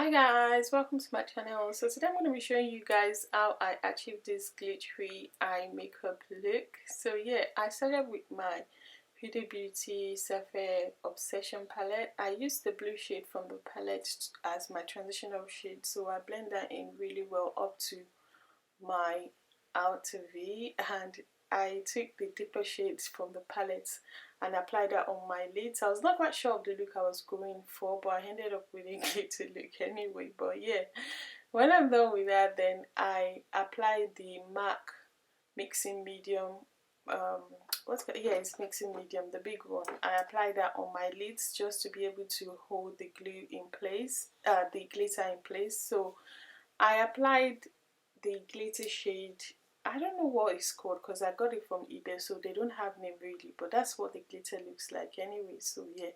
Hi guys, welcome to my channel. So today I'm going to be showing you guys how I achieved this glittery eye makeup look. So yeah, I started with my Huda Beauty Sapphire Obsession palette. I used the blue shade from the palette as my transitional shade, so I blend that in really well up to my outer V, and I took the deeper shades from the palette and applied that on my lids. I was not quite sure of the look I was going for, but I ended up with a glitter look anyway. But yeah, when I'm done with that, then I applied the MAC mixing medium. It's mixing medium, the big one. I applied that on my lids just to be able to hold the glue in place, the glitter in place. So I applied the glitter shade. I don't know what it's called because I got it from eBay, so they don't have name really, but that's what the glitter looks like anyway. So yeah,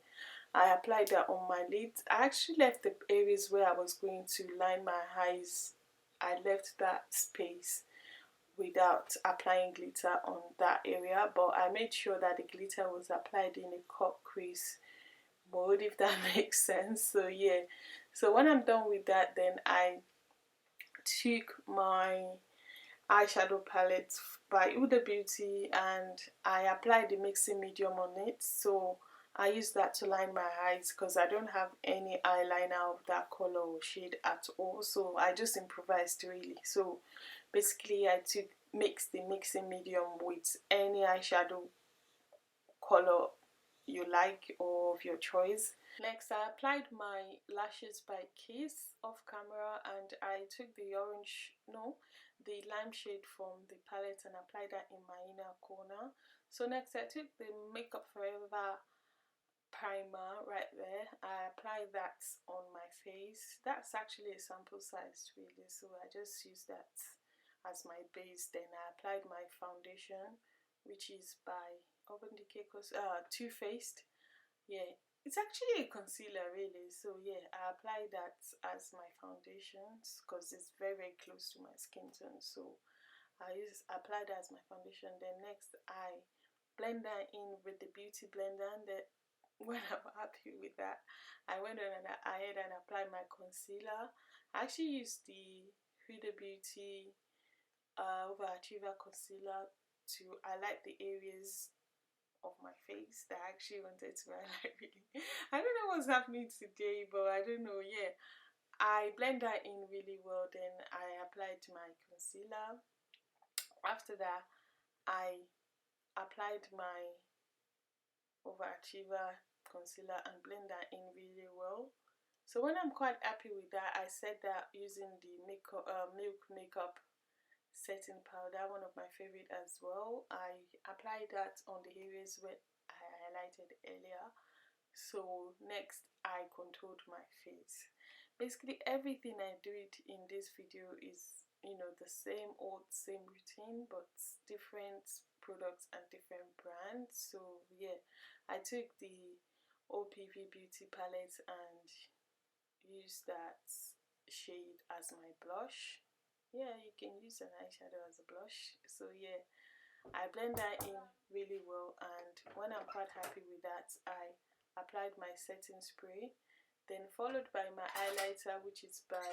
I applied that on my lids. I actually left the areas where I was going to line my eyes, I left that space without applying glitter on that area, but I made sure that the glitter was applied in a cut crease mode, if that makes sense. So yeah, so when I'm done with that, then I took my eyeshadow palette by Huda Beauty and I applied the mixing medium on it. So I use that to line my eyes because I don't have any eyeliner of that color or shade at all, so I just improvised really. So basically I mixed the mixing medium with any eyeshadow color you like or of your choice. Next, I applied my lashes by Kiss off camera, and I took the the lime shade from the palette and applied that in my inner corner. So next, I took the Makeup Forever primer right there. I applied that on my face. That's actually a sample size really, so I just used that as my base. Then I applied my foundation, which is by Urban Decay Too Faced. Yeah, it's actually a concealer really. So yeah, I applied that as my foundation because it's very close to my skin tone. So I applied that as my foundation. Then next I blend that in with the beauty blender, and then when I'm happy with that, I went on and ahead and applied my concealer. I actually used the Huda Beauty Overachiever concealer to highlight the areas of my face that I actually wanted to highlight really. I don't know what's happening today, but I don't know. Yeah, I blend that in really well. Then I applied my concealer. After that, I applied my Overachiever concealer and blend that in really well. So when I'm quite happy with that, I set that using the Milk Makeup setting powder, one of my favorite as well. I applied that on the areas where I highlighted earlier. So next I contoured my face. Basically everything I do it in this video is, you know, the same routine, but different products and different brands. So yeah, I took the OPV Beauty palette and used that shade as my blush. Yeah, you can use an eyeshadow as a blush. So yeah, I blend that in really well, and when I'm quite happy with that, I applied my setting spray, then followed by my highlighter, which is by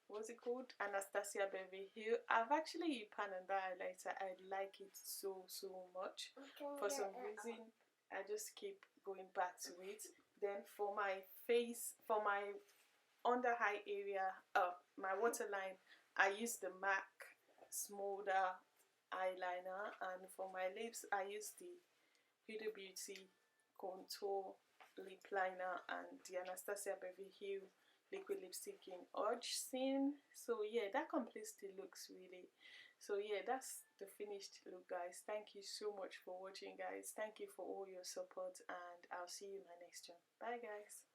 what's it called, Anastasia Beverly Hill. I've actually pan on that highlighter. I like it so much. For some reason I just keep going back to it. Then for my face, for my under eye area, my waterline, I use the MAC Smolder eyeliner, and for my lips I use the Huda Beauty contour lip liner and the Anastasia Beverly Hill liquid lipstick in Urge Scene. So yeah, that completes the looks really. So yeah, that's the finished look guys. Thank you so much for watching guys. Thank you for all your support, and I'll see you in my next one. Bye guys.